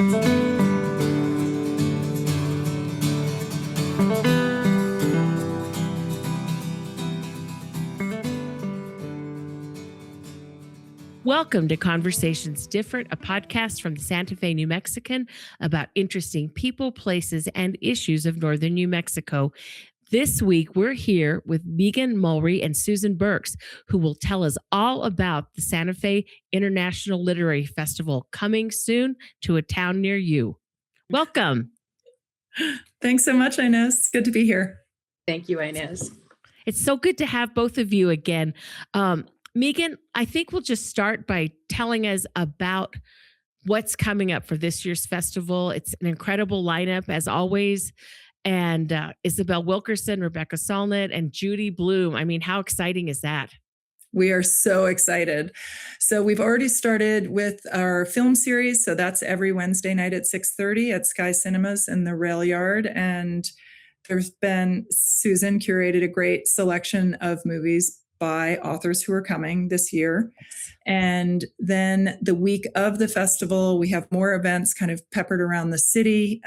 Welcome to Conversations Different, a podcast from the Santa Fe New Mexican about interesting people, places, and issues of northern New Mexico. This week, we're here with Megan Mulry and Susan Burks, who will tell us all about the Santa Fe International Literary Festival coming soon to a town near you. Welcome. Thanks so much, Inez. Good to be here. Thank you, Inez. It's so good to have both of you again. Megan, I think we'll just start by telling us about what's coming up for this year's festival. It's an incredible lineup, as always. And Isabel Wilkerson, Rebecca Solnit, and Judy Bloom. I mean, how exciting is that? We are so excited. So we've already started with our film series. So that's every Wednesday night at 6:30 at Sky Cinemas in the Rail Yard. And Susan curated a great selection of movies by authors who are coming this year. And then the week of the festival, we have more events kind of peppered around the city.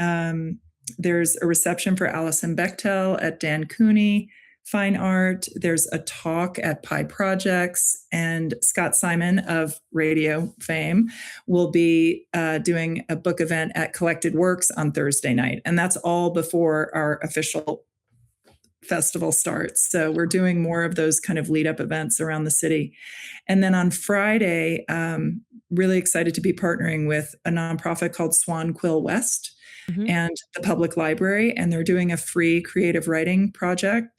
There's a reception for Alison Bechtel at Dan Cooney Fine Art. There's a talk at Pi Projects, and Scott Simon of radio fame will be doing a book event at Collected Works on Thursday night. And that's all before our official festival starts. So we're doing more of those kind of lead up events around the city. And then on Friday, really excited to be partnering with a nonprofit called Swan Quill West and the public library. And they're doing a free creative writing program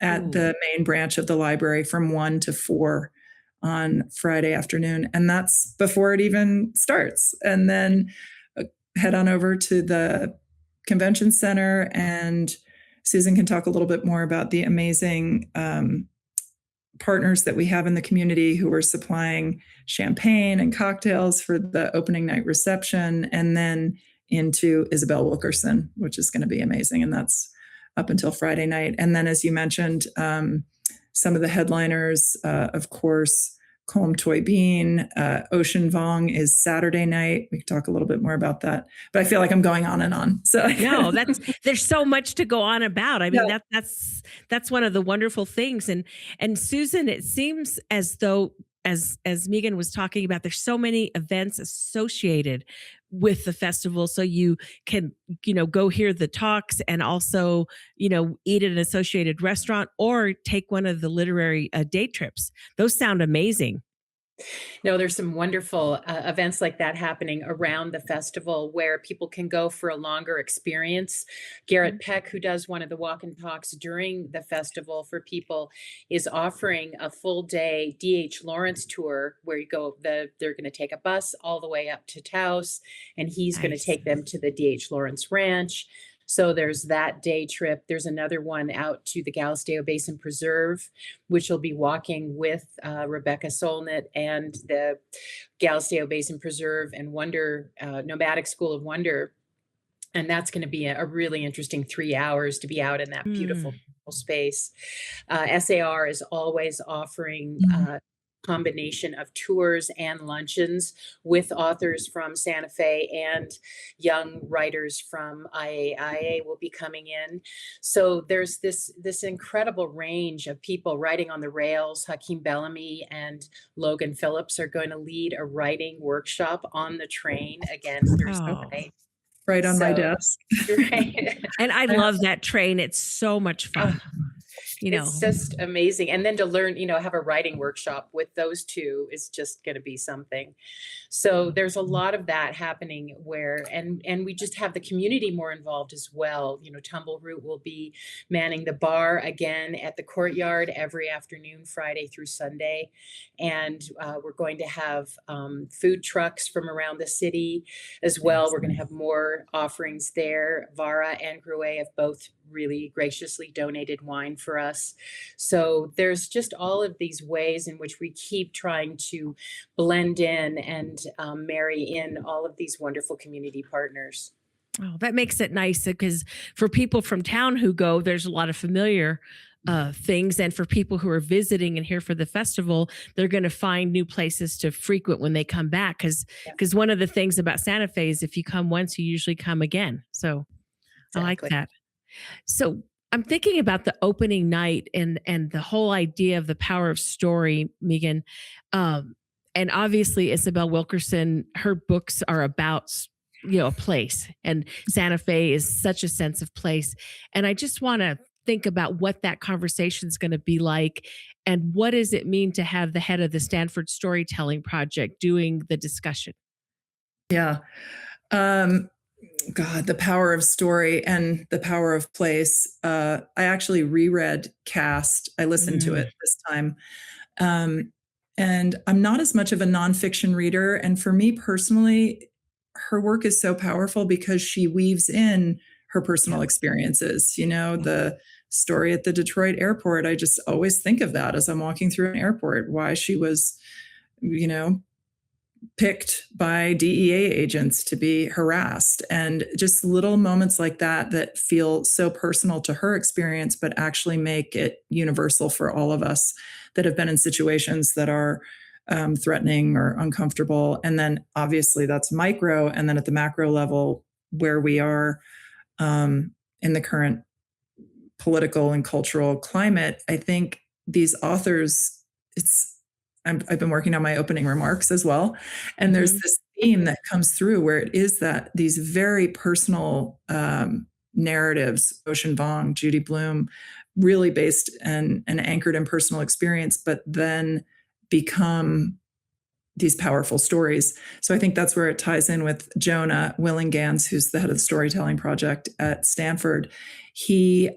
at the main branch of the library from 1 to 4 on Friday afternoon. And that's before it even starts. And then head on over to the convention center, and Susan can talk a little bit more about the amazing partners that we have in the community who are supplying champagne and cocktails for the opening night reception, and then into Isabel Wilkerson, which is going to be amazing. And that's up until Friday night. And then, as you mentioned, some of the headliners, of course, Colm Toy Bean, Ocean Vong is Saturday night. We can talk a little bit more about that, but I feel like I'm going on and on. So no, there's so much to go on about. I mean, that's one of the wonderful things. And Susan, it seems as though, as Megan was talking about, there's so many events associated with the festival. So you can, go hear the talks and also, eat at an associated restaurant or take one of the literary day trips. Those sound amazing. No, there's some wonderful events like that happening around the festival where people can go for a longer experience. Garrett Peck, who does one of the walk and talks during the festival for people, is offering a full day D.H. Lawrence tour where you go, they're going to take a bus all the way up to Taos, and he's going to take them to the D.H. Lawrence Ranch. So there's that day trip. There's another one out to the Galisteo Basin Preserve, which will be walking with Rebecca Solnit and the Galisteo Basin Preserve and Wonder Nomadic School of Wonder. And that's going to be a really interesting 3 hours to be out in that beautiful space. SAR is always offering combination of tours and luncheons with authors from Santa Fe, and young writers from IAIA will be coming in. So there's this incredible range of people writing on the rails. Hakeem Bellamy and Logan Phillips are going to lead a writing workshop on the train again Thursday night. Right on my desk. Right. And I love that train. It's so much fun. It's just amazing. And then to learn, have a writing workshop with those two is just going to be something. So there's a lot of that happening and we just have the community more involved as well. Tumbleroot will be manning the bar again at the courtyard every afternoon, Friday through Sunday. And we're going to have food trucks from around the city as well. We're going to have more offerings there. Vara and Gruet have both really graciously donated wine for us. So there's just all of these ways in which we keep trying to blend in and marry in all of these wonderful community partners. Oh, that makes it nice because for people from town who go, there's a lot of familiar things. And for people who are visiting and here for the festival, they're going to find new places to frequent when they come back. Because one of the things about Santa Fe is if you come once, you usually come again. So I like Exactly. that. So I'm thinking about the opening night and the whole idea of the power of story, Megan. And obviously Isabel Wilkerson, her books are about a place, and Santa Fe is such a sense of place. And I just want to think about what that conversation is going to be like, and what does it mean to have the head of the Stanford Storytelling Project doing the discussion. Yeah. God, the power of story and the power of place. I actually reread Cast. I listened to it this time. And I'm not as much of a nonfiction reader. And for me personally, her work is so powerful because she weaves in her personal experiences. The story at the Detroit airport, I just always think of that as I'm walking through an airport, why she was, picked by DEA agents to be harassed, and just little moments like that feel so personal to her experience, but actually make it universal for all of us that have been in situations that are threatening or uncomfortable. And then obviously that's micro. And then at the macro level, where we are in the current political and cultural climate, I think these authors, I've been working on my opening remarks as well. And there's this theme that comes through where it is that these very personal narratives, Ocean Vuong, Judy Blume, really based and anchored in personal experience, but then become these powerful stories. So I think that's where it ties in with Jonah Willingans, who's the head of the Storytelling Project at Stanford. He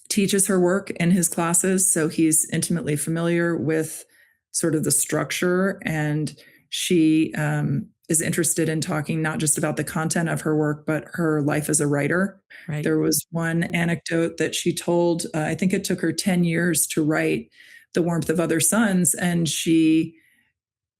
teaches her work in his classes, so he's intimately familiar with sort of the structure, and she is interested in talking not just about the content of her work, but her life as a writer. Right. There was one anecdote that she told, I think it took her 10 years to write The Warmth of Other Suns, and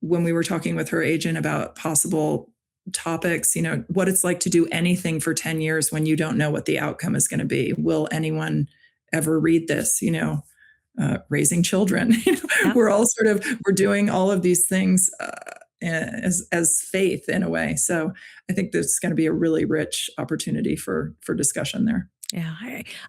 when we were talking with her agent about possible topics, what it's like to do anything for 10 years when you don't know what the outcome is going to be. Will anyone ever read this? Raising children. We're all we're doing all of these things as faith in a way. So I think there's going to be a really rich opportunity for discussion there. Yeah,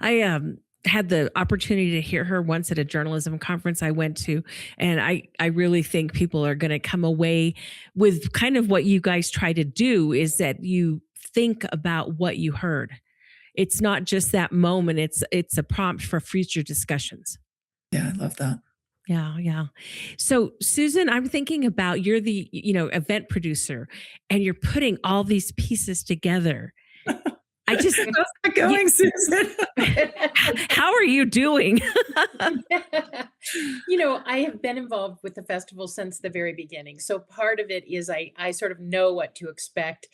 I had the opportunity to hear her once at a journalism conference I went to, and I really think people are going to come away with kind of what you guys try to do, is that you think about what you heard. It's not just that moment, it's a prompt for future discussions. Yeah, I love that. Yeah. So Susan, I'm thinking about, you're the event producer, and you're putting all these pieces together. How's it going, Susan? How are you doing? I have been involved with the festival since the very beginning. So part of it is I sort of know what to expect.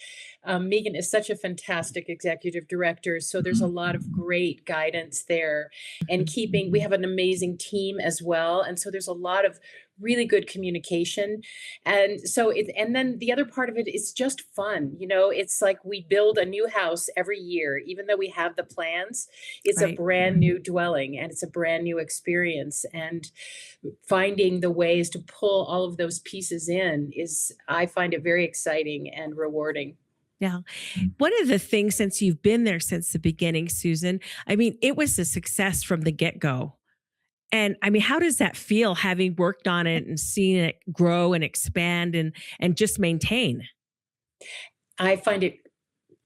Megan is such a fantastic executive director. So there's a lot of great guidance there, and we have an amazing team as well. And so there's a lot of really good communication. And so and then the other part of it is just fun. It's like we build a new house every year, even though we have the plans. It's a brand new dwelling, and it's a brand new experience. And finding the ways to pull all of those pieces in I find it very exciting and rewarding. Yeah. One of the things, since you've been there since the beginning, Susan, it was a success from the get-go. And how does that feel, having worked on it and seen it grow and expand and just maintain? I find it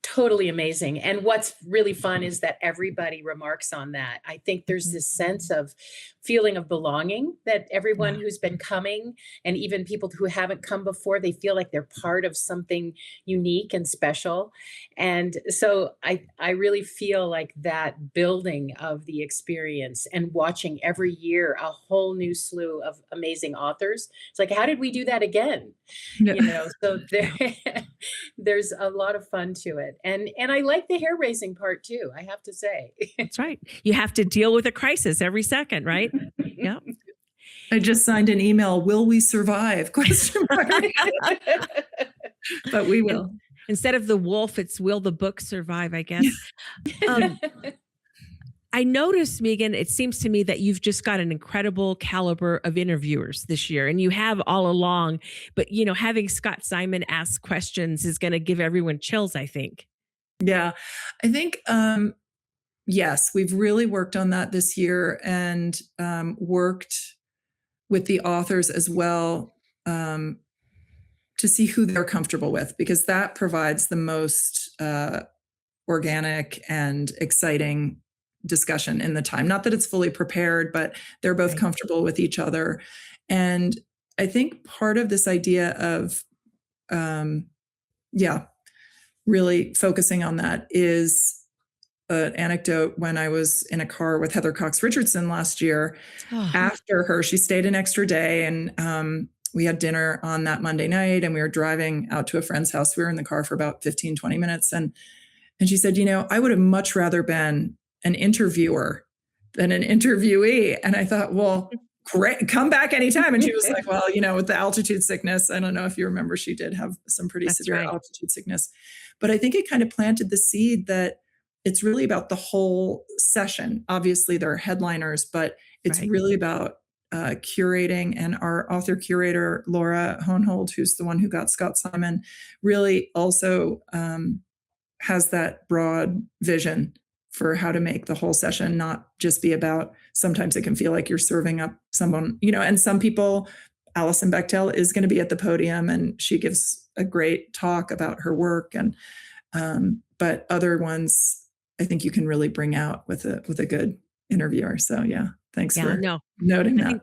totally amazing. And what's really fun is that everybody remarks on that. I think there's this sense of feeling of belonging that everyone who's been coming, and even people who haven't come before, they feel like they're part of something unique and special. And so I really feel like that building of the experience and watching every year a whole new slew of amazing authors. It's like, how did we do that again? So there's a lot of fun to it. And I like the hair raising part too, I have to say. That's right. You have to deal with a crisis every second, right? Yeah. I just signed an email. Will we survive? Question mark. But we will. Instead of the wolf, it's will the book survive, I guess. I noticed, Megan, it seems to me that you've just got an incredible caliber of interviewers this year, and you have all along. But, having Scott Simon ask questions is going to give everyone chills, I think. Yeah, I think, yes, we've really worked on that this year and worked with the authors as well to see who they're comfortable with, because that provides the most organic and exciting discussion in the time. Not that it's fully prepared, but they're both Right. comfortable with each other. And I think part of this idea of, really focusing on that is an anecdote. When I was in a car with Heather Cox Richardson last year, Oh, after her, she stayed an extra day, and we had dinner on that Monday night, and we were driving out to a friend's house. We were in the car for about 15, 20 minutes. And she said, I would have much rather been an interviewer than an interviewee. And I thought, well, great, come back anytime. And she was like, well, with the altitude sickness, I don't know if you remember, she did have some pretty that's severe right. altitude sickness. But I think it kind of planted the seed that it's really about the whole session. Obviously, there are headliners, but it's Right. really about curating. And our author curator, Laura Hohenhold, who's the one who got Scott Simon, really also has that broad vision for how to make the whole session not just be about, sometimes it can feel like you're serving up someone, and some people, Alison Bechtel is going to be at the podium and she gives a great talk about her work. But other ones, I think you can really bring out with a good interviewer. So yeah, thanks Yeah, for no, noting I that. think,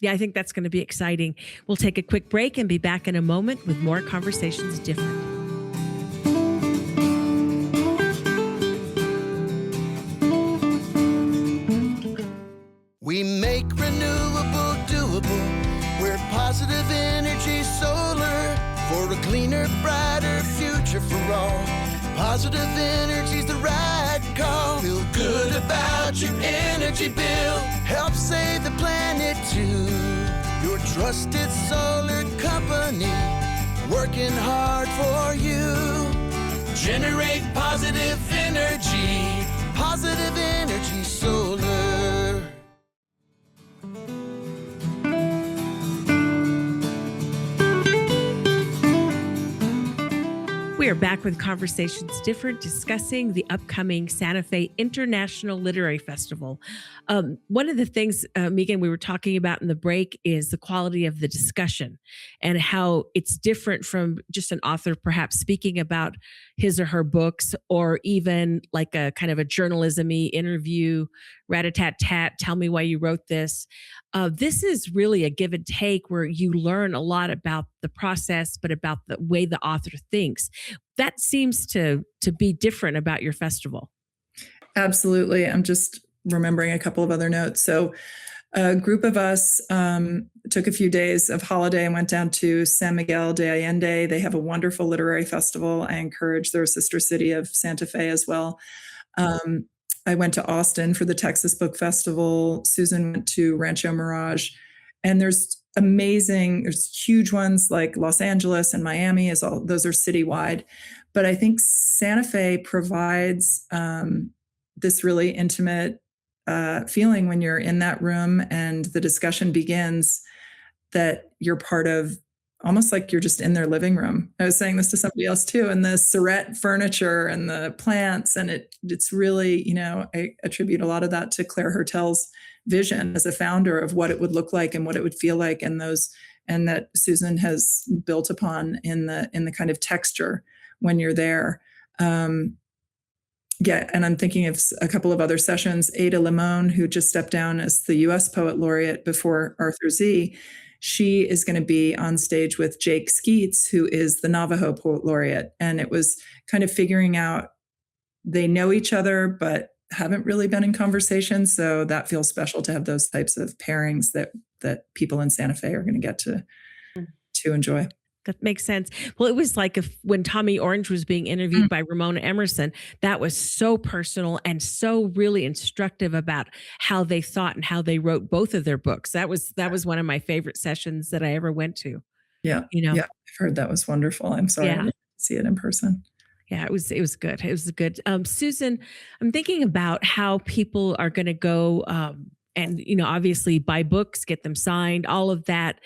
yeah, I think that's going to be exciting. We'll take a quick break and be back in a moment with more Conversations Different. We make renewable doable. We're positive energy solar for a cleaner, brighter future for all. Positive energy's the right call. Feel good about your energy bill. Help save the planet too. Your trusted solar company, working hard for you. Generate positive energy. Positive energy solar. We are back with Conversations Different, discussing the upcoming Santa Fe International Literary Festival. One of the things, Megan, we were talking about in the break is the quality of the discussion and how it's different from just an author perhaps speaking about his or her books, or even like a kind of a journalism-y interview, rat-a-tat-tat, tell me why you wrote this. This is really a give and take where you learn a lot about the process, but about the way the author thinks. That seems to be different about your festival. Absolutely. I'm just remembering a couple of other notes. So a group of us took a few days of holiday and went down to San Miguel de Allende. They have a wonderful literary festival. I encourage their sister city of Santa Fe as well. I went to Austin for the Texas Book Festival. Susan went to Rancho Mirage. And there's huge ones like Los Angeles and Miami, those are citywide. But I think Santa Fe provides this really intimate feeling when you're in that room and the discussion begins, that you're part of, almost like you're just in their living room. I was saying this to somebody else too, and the Surrett furniture and the plants, and it's really, I attribute a lot of that to Claire Hertel's vision as a founder of what it would look like and what it would feel like, and that Susan has built upon in the kind of texture when you're there. Yeah, and I'm thinking of a couple of other sessions. Ada Limon, who just stepped down as the U.S. Poet Laureate before Arthur Z., she is going to be on stage with Jake Skeets, who is the Navajo Poet Laureate. And it was kind of figuring out, they know each other, but haven't really been in conversation. So that feels special to have those types of pairings that people in Santa Fe are going to get to enjoy. That makes sense. Well, it was like when Tommy Orange was being interviewed by Ramona Emerson, that was so personal and so really instructive about how they thought and how they wrote both of their books. That was one of my favorite sessions that I ever went to. Yeah. You know? Yeah. I've heard that was wonderful. I'm sorry I Yeah. didn't see it in person. Yeah, it was good. It was good. Susan, I'm thinking about how people are going to go and obviously buy books, get them signed, all of that.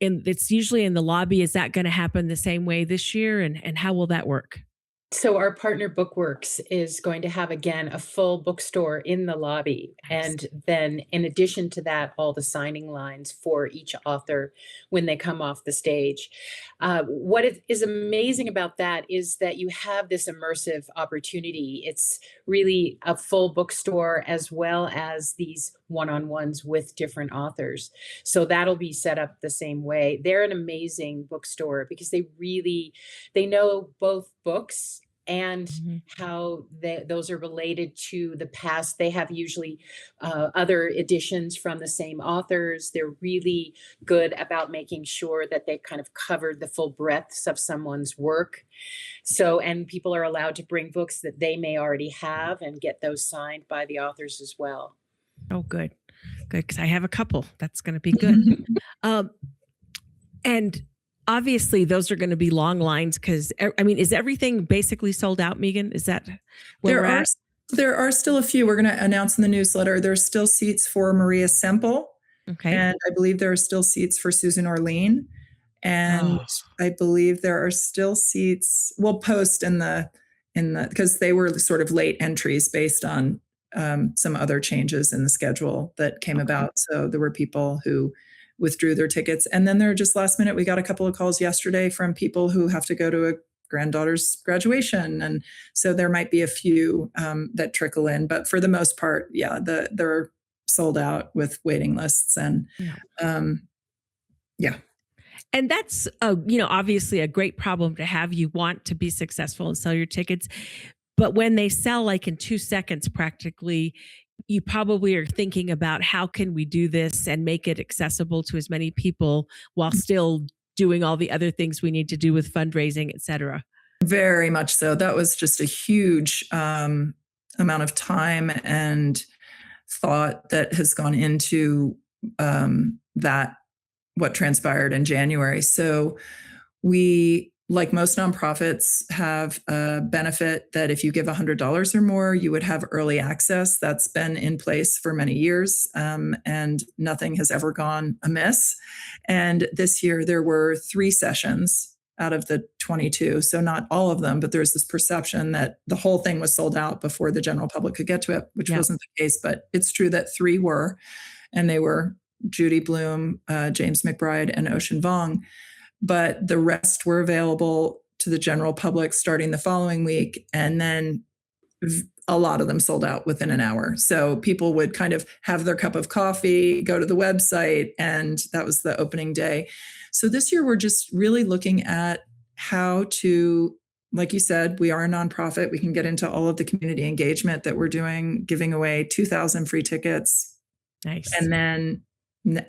And it's usually in the lobby. Is that going to happen the same way this year? And how will that work? So our partner Bookworks is going to have again a full bookstore in the lobby. Nice. And then in addition to that, all the signing lines for each author when they come off the stage. What is amazing about that is that you have this immersive opportunity. It's really a full bookstore as well as these one-on-ones with different authors. So that'll be set up the same way. They're an amazing bookstore because they know both books and Mhm. how those are related to the past. They have usually other editions from the same authors. They're really good about making sure that they kind of covered the full breadths of someone's work. So, and people are allowed to bring books that they may already have and get those signed by the authors as well. Oh, good. Good. Because I have a couple. That's going to be good. Um, and obviously, those are going to be long lines because, I mean, is everything basically sold out, Megan? Is that where There we're are at? there are still a few. We're going to announce in the newsletter. There's still seats for Maria Semple, Okay. and I believe there are still seats for Susan Orlean, and Oh, I believe there are still seats. We'll post in the because they were sort of late entries based on some other changes in the schedule that came okay. about. So there were people who withdrew their tickets, and then they're just last minute. We got a couple of calls yesterday from people who have to go to a granddaughter's graduation, and so there might be a few that trickle in, but for the most part, yeah, they're sold out with waiting lists, and Yeah. um, yeah. And that's, obviously a great problem to have. You want to be successful and sell your tickets. But when they sell like in 2 seconds, practically, you probably are thinking about how can we do this and make it accessible to as many people while still doing all the other things we need to do with fundraising, et cetera. Very much so. That was just a huge amount of time and thought that has gone into that, what transpired in January. So we, like most nonprofits, have a benefit that if you give $100 or more, you would have early access. That's been in place for many years, and nothing has ever gone amiss. And this year there were 3 sessions out of the 22. So not all of them, but there's this perception that the whole thing was sold out before the general public could get to it, which Yeah. wasn't the case. But it's true that 3 were, and they were Judy Bloom, James McBride, and Ocean Vuong. But the rest were available to the general public starting the following week. And then a lot of them sold out within an hour. So people would kind of have their cup of coffee, go to the website, and that was the opening day. So this year, we're just really looking at how to, like you said, we are a nonprofit. We can get into all of the community engagement that we're doing, giving away 2,000 free tickets. Nice. And then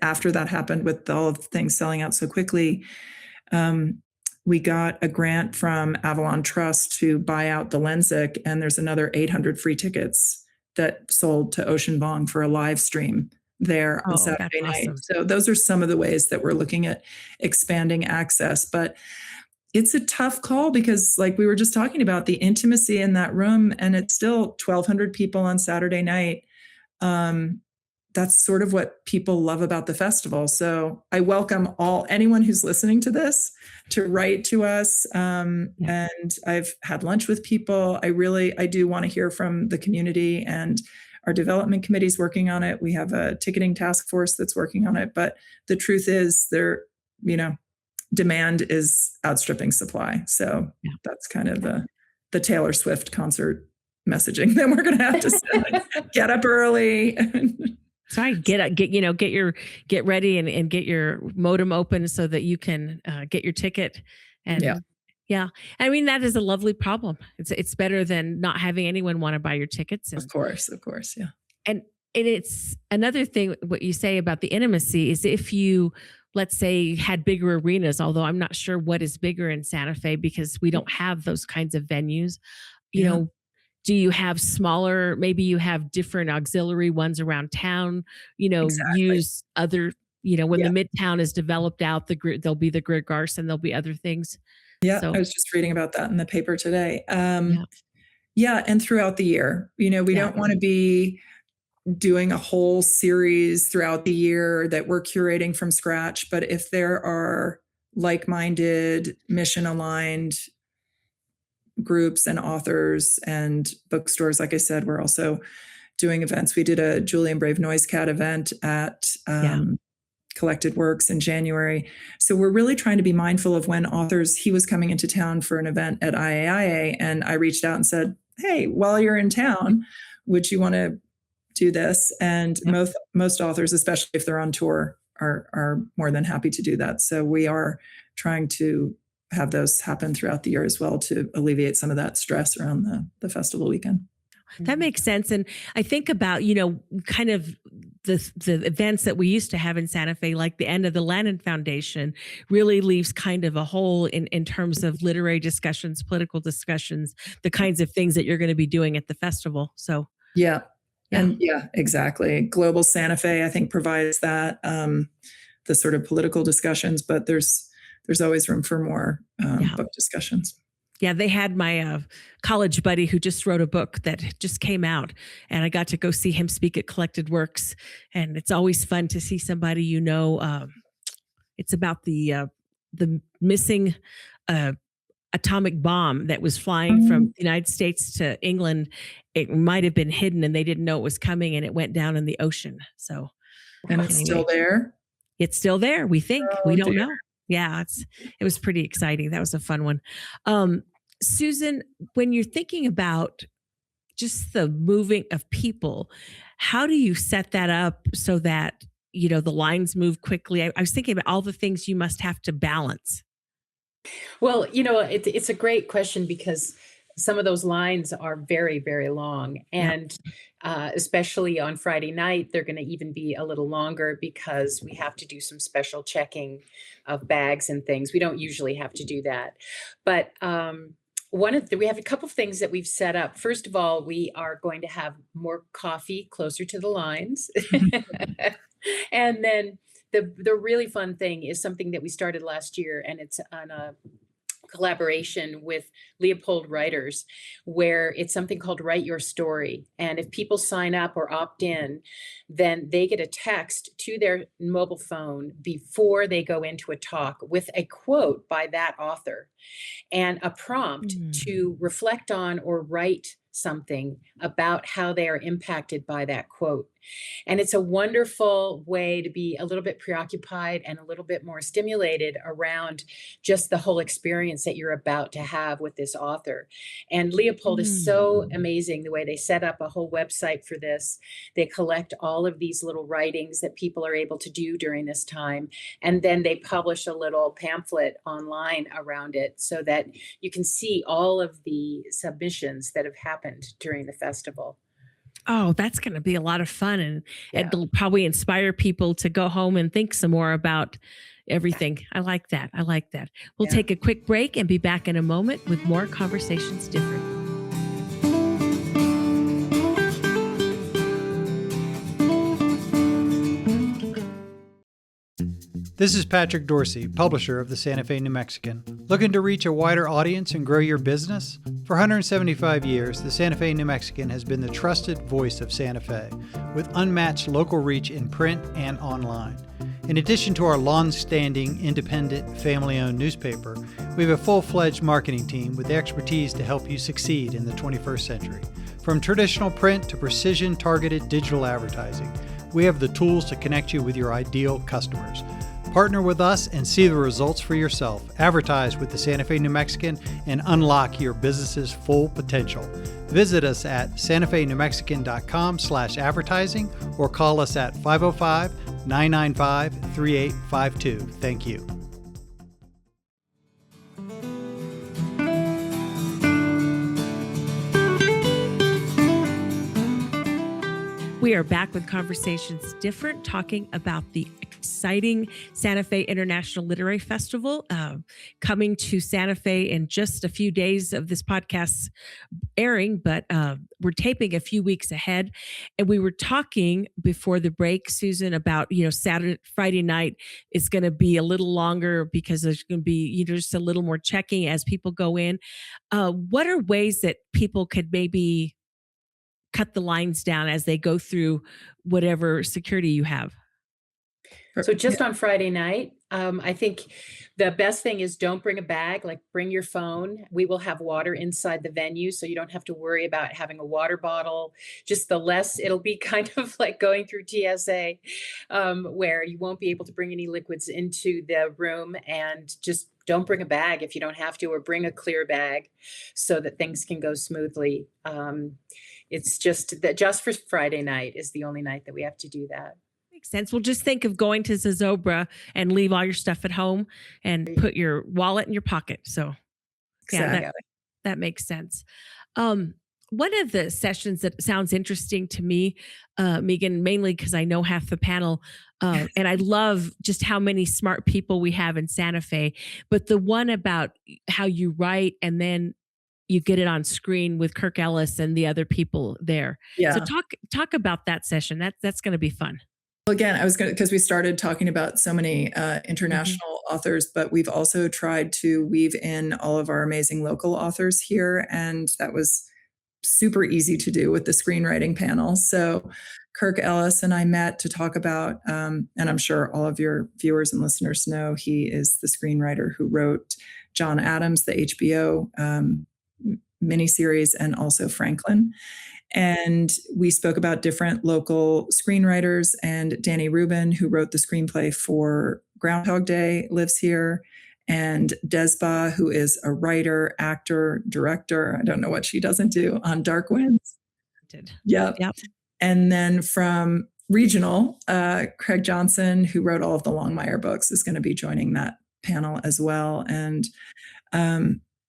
after that happened, with all of the things selling out so quickly, we got a grant from Avalon Trust to buy out the Lensic, and there's another 800 free tickets that sold to Ocean Vuong for a live stream there on Oh, Saturday that's night. awesome. So those are some of the ways that we're looking at expanding access. But it's a tough call because, like we were just talking about, the intimacy in that room, and it's still 1,200 people on Saturday night. That's sort of what people love about the festival. So I welcome anyone who's listening to this to write to us. And I've had lunch with people. I do want to hear from the community, and our development committee is working on it. We have a ticketing task force that's working on it. But the truth is demand is outstripping supply. So Yeah. that's kind of the Taylor Swift concert messaging that we're going to have to send. Get up early. Sorry, get ready and get your modem open so that you can get your ticket. And yeah, I mean, that is a lovely problem. It's better than not having anyone want to buy your tickets. Of course, yeah. And it's another thing, what you say about the intimacy is if you, let's say, had bigger arenas, although I'm not sure what is bigger in Santa Fe because we don't have those kinds of venues, do you have smaller, maybe you have different auxiliary ones around town, Exactly. use other, when the Midtown is developed out, there'll be the Grid Garson, there'll be other things. Yeah, So I was just reading about that in the paper today. yeah, Yeah, and throughout the year, we yeah, don't want to be doing a whole series throughout the year that we're curating from scratch. But if there are like-minded, mission-aligned groups and authors and bookstores, like I said, we're also doing events. We did a Julian Brave Noise Cat event at yeah. Collected Works in January. So we're really trying to be mindful of when authors, he was coming into town for an event at IAIA, and I reached out and said, hey, while you're in town, would you want to do this? And Yep. most authors, especially if they're on tour, are more than happy to do that. So we are trying to have those happen throughout the year as well to alleviate some of that stress around the festival weekend. That makes sense. And I think about, kind of the events that we used to have in Santa Fe, like the end of the Lannan Foundation, really leaves kind of a hole in terms of literary discussions, political discussions, the kinds of things that you're going to be doing at the festival. So, Yeah. yeah. And yeah, exactly. Global Santa Fe, I think, provides that, the sort of political discussions, but there's always room for more Yeah. book discussions. Yeah, they had my college buddy who just wrote a book that just came out, and I got to go see him speak at Collected Works. And it's always fun to see somebody it's about the missing atomic bomb that was flying from the United States to England. It might have been hidden, and they didn't know it was coming, and it went down in the ocean. So, And it's anyway, still there. it's still there. We think Oh, we don't dear. know. Yeah, it was pretty exciting. That was a fun one. Susan, when you're thinking about just the moving of people, how do you set that up so that the lines move quickly? I was thinking about all the things you must have to balance. Well, it's a great question because some of those lines are very, very long. Yeah. And especially on Friday night, they're going to even be a little longer because we have to do some special checking of bags and things. We don't usually have to do that. But we have a couple of things that we've set up. First of all, we are going to have more coffee closer to the lines. And then the really fun thing is something that we started last year, and it's on a collaboration with Leopold Writers, where it's something called Write Your Story. And if people sign up or opt in, then they get a text to their mobile phone before they go into a talk with a quote by that author and a prompt to reflect on or write something about how they are impacted by that quote. And it's a wonderful way to be a little bit preoccupied and a little bit more stimulated around just the whole experience that you're about to have with this author. And Leopold is so amazing the way they set up a whole website for this. They collect all of these little writings that people are able to do during this time. And then they publish a little pamphlet online around it so that you can see all of the submissions that have happened during the festival. Oh, that's going to be a lot of fun, and Yeah. it'll probably inspire people to go home and think some more about everything. I like that. I like that. We'll Yeah. take a quick break and be back in a moment with more Conversations Different. This is Patrick Dorsey, publisher of the Santa Fe New Mexican. Looking to reach a wider audience and grow your business? For 175 years, the Santa Fe New Mexican has been the trusted voice of Santa Fe, with unmatched local reach in print and online. In addition to our long-standing, independent, family-owned newspaper, we have a full-fledged marketing team with the expertise to help you succeed in the 21st century. From traditional print to precision-targeted digital advertising, we have the tools to connect you with your ideal customers. Partner with us and see the results for yourself. Advertise with the Santa Fe New Mexican and unlock your business's full potential. Visit us at santafenewmexican.com/advertising or call us at 505-995-3852. Thank you. We are back with Conversations Different, talking about the exciting Santa Fe International Literary Festival coming to Santa Fe in just a few days of this podcast airing, but we're taping a few weeks ahead. And we were talking before the break, Susan, about, Friday night is going to be a little longer because there's going to be, just a little more checking as people go in. What are ways that people could maybe cut the lines down as they go through whatever security you have? So just on Friday night, I think the best thing is don't bring a bag, like bring your phone. We will have water inside the venue, so you don't have to worry about having a water bottle. Just it'll be kind of like going through TSA, where you won't be able to bring any liquids into the room, and just don't bring a bag if you don't have to, or bring a clear bag so that things can go smoothly. It's just that just for Friday night is the only night that we have to do that. Makes sense. Well, just think of going to Zozobra and leave all your stuff at home and put your wallet in your pocket. So Exactly. that makes sense. One of the sessions that sounds interesting to me, Megan, mainly because I know half the panel, and I love just how many smart people we have in Santa Fe, but the one about how you write and then you get it on screen with Kirk Ellis and the other people there. Yeah. So talk about that session. That's going to be fun. Well, again, I was going to, because we started talking about so many international authors, but we've also tried to weave in all of our amazing local authors here. And that was super easy to do with the screenwriting panel. So Kirk Ellis and I met to talk about, and I'm sure all of your viewers and listeners know, he is the screenwriter who wrote John Adams, the HBO miniseries, and also Franklin. And we spoke about different local screenwriters, and Danny Rubin, who wrote the screenplay for Groundhog Day, lives here. And Desba, who is a writer, actor, director, I don't know what she doesn't do, on Dark Winds. Yep. And then from regional, Craig Johnson, who wrote all of the Longmire books, is going to be joining that panel as well. And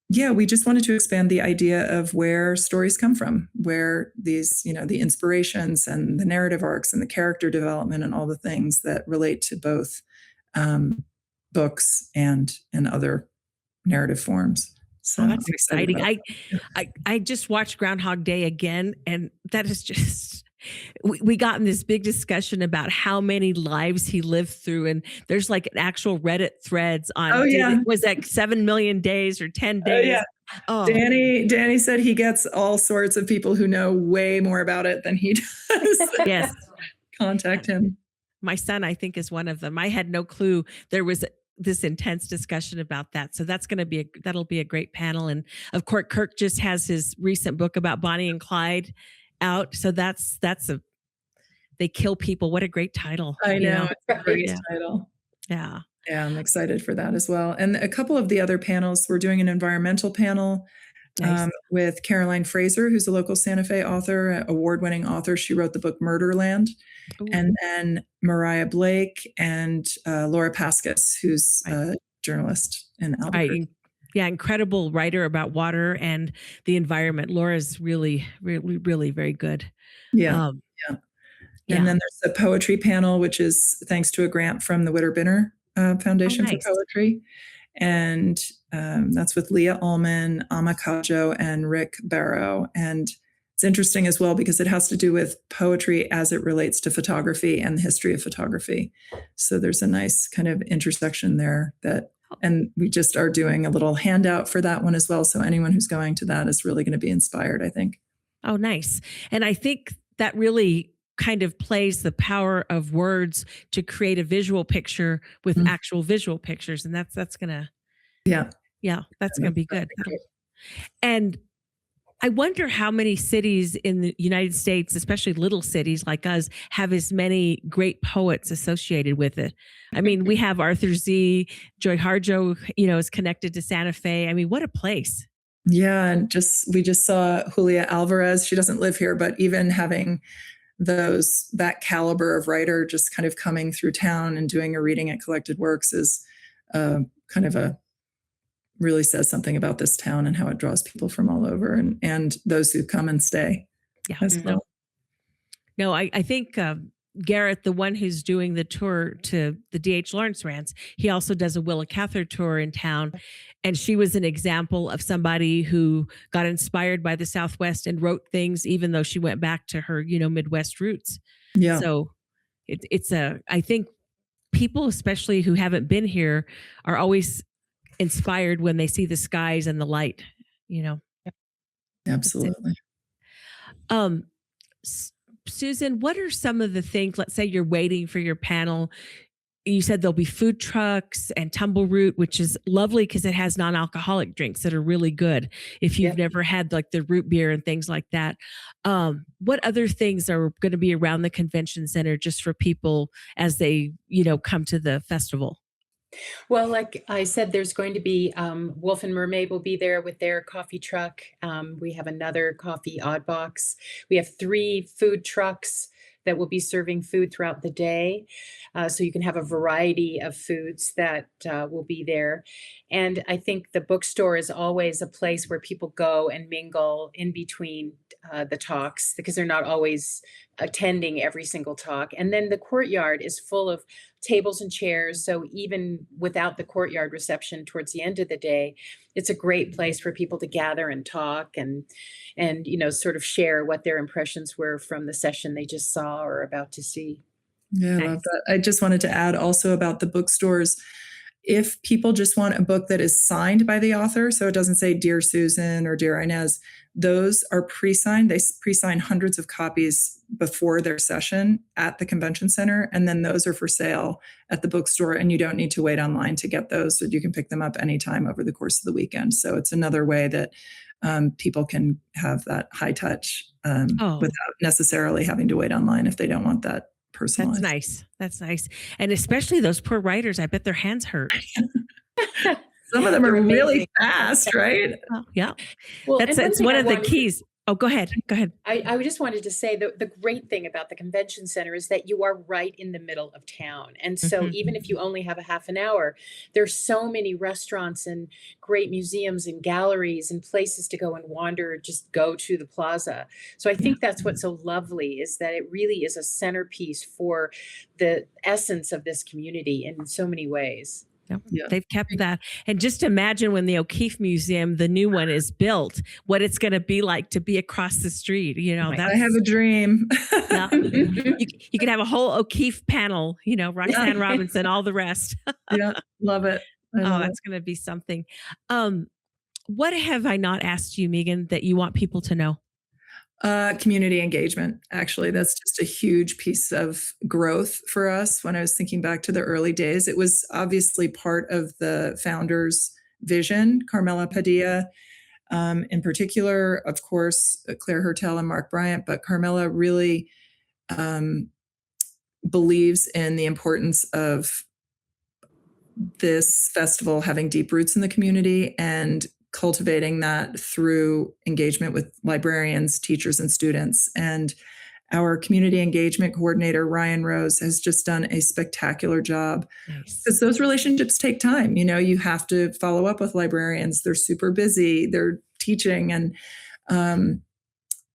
we just wanted to expand the idea of where stories come from, where these, the inspirations and the narrative arcs and the character development and all the things that relate to both books and other narrative forms. So that's exciting. I just watched Groundhog Day again, and that is just we got in this big discussion about how many lives he lived through, and there's like an actual Reddit threads on was that 7 million days or 10 days. Danny said he gets all sorts of people who know way more about it than he does. Yes. Contact him. My son, I think, is one of them. I had no clue there was this intense discussion about that. So that'll be a great panel. And of course, Kirk just has his recent book about Bonnie and Clyde out. So that's They Kill People. What a great title. I know. It's a great title. Yeah. Yeah, I'm excited for that as well. And a couple of the other panels, we're doing an environmental panel with Caroline Fraser, who's a local Santa Fe author, award-winning author. She wrote the book Murderland. Ooh. And then Mariah Blake and Laura Paskus, who's a journalist in Albuquerque. Yeah, incredible writer about water and the environment. Laura's really, really, really very good. Yeah. And then there's the poetry panel, which is thanks to a grant from the Witter Binner Foundation for Poetry. And that's with Leah Ullman, Amma Kajo, and Rick Barrow. And it's interesting as well because it has to do with poetry as it relates to photography and the history of photography. So there's a nice kind of intersection there and we just are doing a little handout for that one as well. So anyone who's going to that is really going to be inspired, I think. Oh, nice. And I think that really kind of plays the power of words to create a visual picture with actual visual pictures. And that's going to, that's going to be good. And I wonder how many cities in the United States, especially little cities like us, have as many great poets associated with it. I mean, we have Arthur Z, Joy Harjo, is connected to Santa Fe. I mean, what a place. Yeah. And we just saw Julia Alvarez. She doesn't live here, but even having that caliber of writer just kind of coming through town and doing a reading at Collected Works is kind of really says something about this town and how it draws people from all over and those who come and stay as well. No, I think Garrett, the one who's doing the tour to the D.H. Lawrence Ranch, he also does a Willa Cather tour in town. And she was an example of somebody who got inspired by the Southwest and wrote things, even though she went back to her, Midwest roots. Yeah. So I think people, especially who haven't been here, are always inspired when they see the skies and the light, Absolutely. Susan, what are some of the things, let's say you're waiting for your panel, you said there'll be food trucks and Tumbleroot, which is lovely because it has non-alcoholic drinks that are really good if you've never had like the root beer and things like that. What other things are going to be around the convention center just for people as they, come to the festival? Well, like I said, there's going to be Wolf and Mermaid will be there with their coffee truck. We have another coffee odd box. We have 3 food trucks that will be serving food throughout the day. So you can have a variety of foods that will be there. And I think the bookstore is always a place where people go and mingle in between the talks, because they're not always attending every single talk. And then the courtyard is full of tables and chairs. So even without the courtyard reception towards the end of the day, it's a great place for people to gather and talk and sort of share what their impressions were from the session they just saw or about to see. Yeah, I love that. I just wanted to add also about the bookstores. If people just want a book that is signed by the author, so it doesn't say Dear Susan or Dear Inez, those are pre-signed. They pre-sign hundreds of copies before their session at the convention center. And then those are for sale at the bookstore. And you don't need to wait online to get those. So you can pick them up anytime over the course of the weekend. So it's another way that people can have that high touch without necessarily having to wait online if they don't want that personalized. That's nice. And especially those poor writers, I bet their hands hurt. Some of them are really fast, right? Oh, yeah. Well, that's one of the keys. Oh, go ahead. I just wanted to say the great thing about the convention center is that you are right in the middle of town. And so even if you only have a half an hour, there's so many restaurants and great museums and galleries and places to go and wander, just go to the plaza. So I think that's what's so lovely, is that it really is a centerpiece for the essence of this community in so many ways. Yeah. They've kept that. And just imagine when the O'Keeffe Museum, the new one, is built, what it's going to be like to be across the street. I have a dream. You could have a whole O'Keeffe panel, Roxanne Robinson, all the rest. Yeah, love it. That's going to be something. What have I not asked you, Megan, that you want people to know? Community engagement. Actually, that's just a huge piece of growth for us. When I was thinking back to the early days, it was obviously part of the founder's vision, Carmela Padilla, in particular, of course, Claire Hertel and Mark Bryant, but Carmela really believes in the importance of this festival having deep roots in the community and cultivating that through engagement with librarians, teachers, and students. And our community engagement coordinator, Ryan Rose, has just done a spectacular job. Because those relationships take time. You have to follow up with librarians. They're super busy. They're teaching.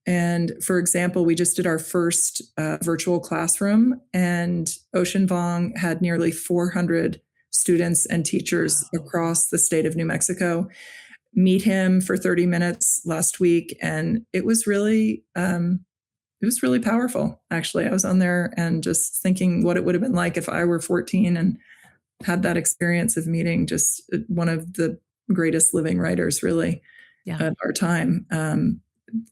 And for example, we just did our first virtual classroom, and Ocean Vuong had nearly 400 students and teachers across the state of New Mexico meet him for 30 minutes last week. And it was really powerful. Actually, I was on there and just thinking what it would have been like if I were 14 and had that experience of meeting just one of the greatest living writers, really, at our time.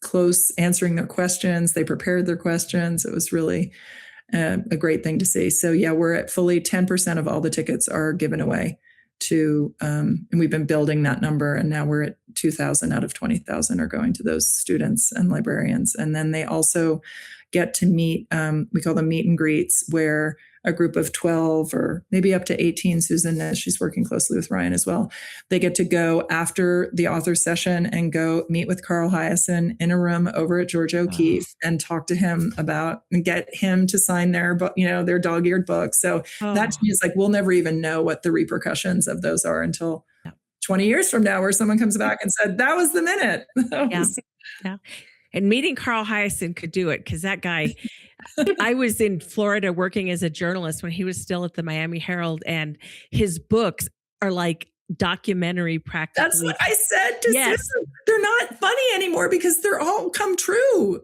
Close, answering their questions. They prepared their questions. It was really a great thing to see. So yeah, we're at fully 10% of all the tickets are given away to, and we've been building that number, and now we're at 2,000 out of 20,000 are going to those students and librarians. And then they also get to meet, we call them meet and greets, where a group of 12 or maybe up to 18, Susan, she's working closely with Ryan as well. They get to go after the author session and go meet with Carl Hyacin in a room over at George O'Keeffe and talk to him about and get him to sign their dog-eared book. So that to me is like, we'll never even know what the repercussions of those are until 20 years from now, where someone comes back and said, that was the minute. And meeting Carl Hyacin could do it because that guy, I was in Florida working as a journalist when he was still at the Miami Herald, and his books are like documentary practically. That's what I said to Yes. Susan. They're not funny anymore because they're all come true.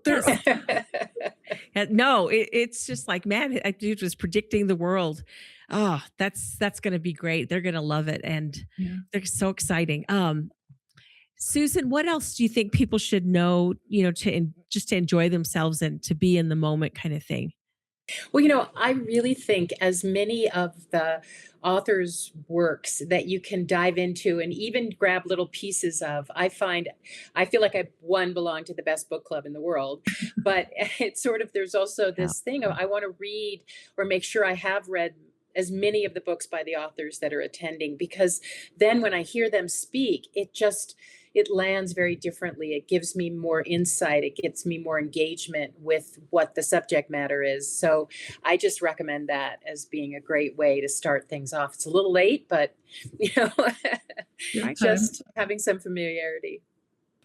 No, it's just like, man, that dude was predicting the world. Oh, that's going to be great. They're going to love it. And they're so exciting. Susan, what else do you think people should know, just to enjoy themselves and to be in the moment kind of thing? Well, I really think as many of the author's works that you can dive into and even grab little pieces of, I feel like I belong to the best book club in the world, but it's sort of, there's also this thing of, I want to read or make sure I have read as many of the books by the authors that are attending, because then when I hear them speak, it lands very differently. It gives me more insight. It gives me more engagement with what the subject matter is. So I just recommend that as being a great way to start things off. It's a little late, but just having some familiarity.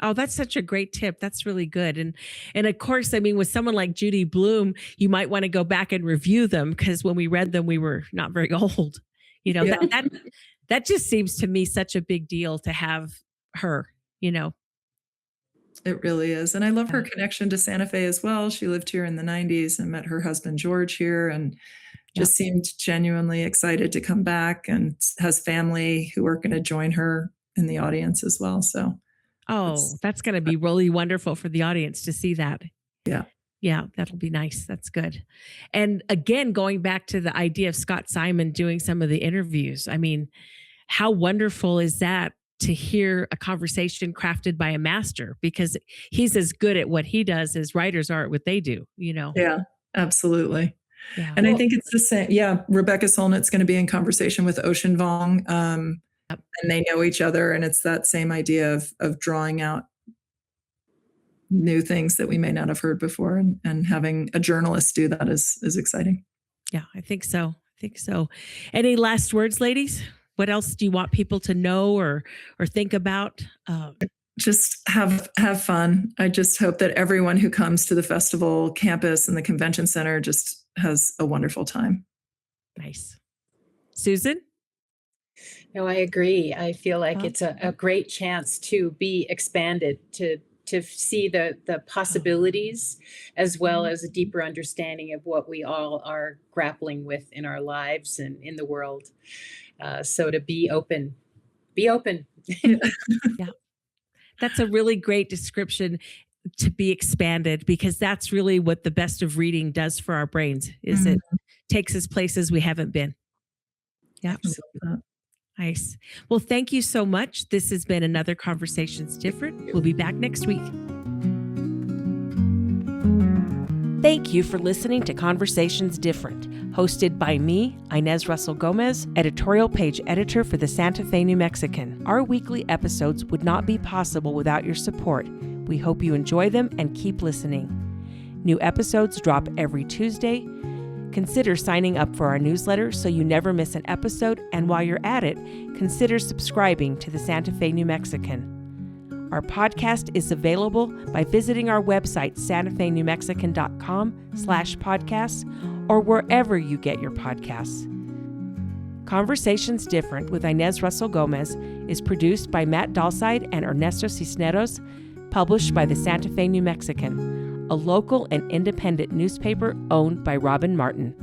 Oh, that's such a great tip. That's really good. And of course, I mean, with someone like Judy Blume, you might want to go back and review them, because when we read them, we were not very old. That just seems to me such a big deal to have her. It really is. And I love her connection to Santa Fe as well. She lived here in the 90s and met her husband, George, here, and just seemed genuinely excited to come back, and has family who are going to join her in the audience as well. So, that's going to be really wonderful for the audience to see that. Yeah. Yeah, that'll be nice. That's good. And again, going back to the idea of Scott Simon doing some of the interviews, I mean, how wonderful is that? To hear a conversation crafted by a master, because he's as good at what he does as writers are at what they do, Yeah, absolutely. Yeah. And I think it's the same. Yeah. Rebecca Solnit's going to be in conversation with Ocean Vuong, and they know each other. And it's that same idea of drawing out new things that we may not have heard before, and having a journalist do that is exciting. Yeah, I think so. Any last words, ladies? What else do you want people to know or think about? Just have fun. I just hope that everyone who comes to the festival campus and the convention center just has a wonderful time. Nice. Susan? No, I agree. I feel like it's a great chance to be expanded, to see the possibilities, as well as a deeper understanding of what we all are grappling with in our lives and in the world. So to be open. Yeah. That's a really great description, to be expanded, because that's really what the best of reading does for our brains, is it takes us places we haven't been. Yeah. Nice. Well, thank you so much. This has been another Conversations Different. We'll be back next week. Thank you for listening to Conversations Different, hosted by me, Inez Russell Gomez, editorial page editor for the Santa Fe New Mexican. Our weekly episodes would not be possible without your support. We hope you enjoy them and keep listening. New episodes drop every Tuesday. Consider signing up for our newsletter so you never miss an episode, and while you're at it, consider subscribing to the Santa Fe New Mexican. Our podcast is available by visiting our website, santafenewmexican.com/podcasts, or wherever you get your podcasts. Conversations Different with Inez Russell Gomez is produced by Matt Dalside and Ernesto Cisneros, published by the Santa Fe New Mexican, a local and independent newspaper owned by Robin Martin.